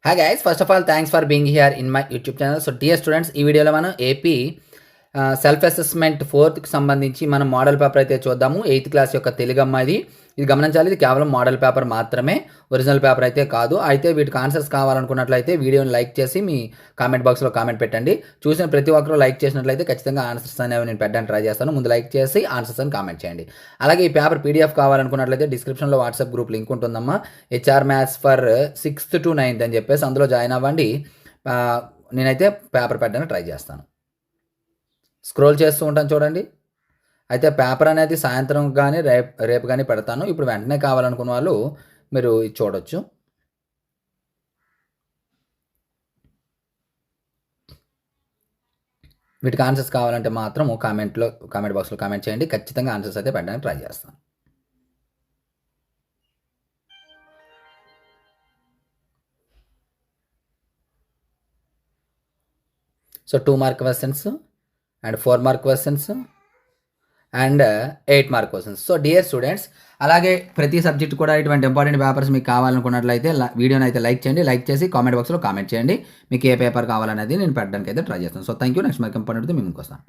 Hi guys, first of all thanks for being here in my YouTube channel. So dear students, ఈ వీడియోలో మనం AP self assessment 4th సంబంధించి మనం model paper అయితే చూద్దాము. 8th class యొక్క తెలుగు అమ్మాయిది. ఇది గమనించాలి, ఇది కేవలం మోడల్ పేపర్ మాత్రమే, ఒరిజినల్ పేపర్ అయితే కాదు. అయితే వీటికి ఆన్సర్స్ కావాలనుకున్నట్లయితే వీడియోని లైక్ చేసి మీ కామెంట్ బాక్స్లో కామెంట్ పెట్టండి. చూసిన ప్రతి ఒక్కరు లైక్ చేసినట్లయితే ఖచ్చితంగా ఆన్సర్స్ అనేవి నేను పెట్టడానికి ట్రై చేస్తాను. ముందు లైక్ చేసి ఆన్సర్స్ అని కామెంట్ చేయండి. అలాగే ఈ పేపర్ పీడిఎఫ్ కావాలనుకున్నట్లయితే డిస్క్రిప్షన్లో వాట్సాప్ గ్రూప్ లింక్ ఉంటుందమ్మా. HR maths for 6th to 9th అని చెప్పేసి అందులో జాయిన్ అవ్వండి. నేనైతే పేపర్ పెట్టడానికి ట్రై చేస్తాను. స్క్రోల్ చేస్తూ ఉంటాను చూడండి. అయితే పేపర్ అనేది సాయంత్రం కానీ రేపు కానీ పెడతాను. ఇప్పుడు వెంటనే కావాలనుకున్న వాళ్ళు మీరు ఇది చూడొచ్చు. వీటికి ఆన్సర్స్ కావాలంటే మాత్రం కామెంట్ బాక్స్లో కామెంట్ చేయండి. ఖచ్చితంగా ఆన్సర్స్ అయితే పెట్టడానికి ట్రై చేస్తాను. So 2 mark questions and 4 mark questions and 8 mark questions. So dear students, అలాగే ప్రతి సబ్జెక్ట్ కూడా ఇటువంటి ఇంపార్టెంట్ పేపర్స్ మీకు కావాలనుకున్నట్లయితే వీడియోని అయితే లైక్ చేయండి. లైక్ చేసి కామెంట్ బాక్స్లో కామెంట్ చేయండి మీకు ఏ పేపర్ కావాలనేది నేను పెట్టడానికి అయితే ట్రై చేస్తాను. So thank you. Next mark important మీ ముందుకు వస్తాను.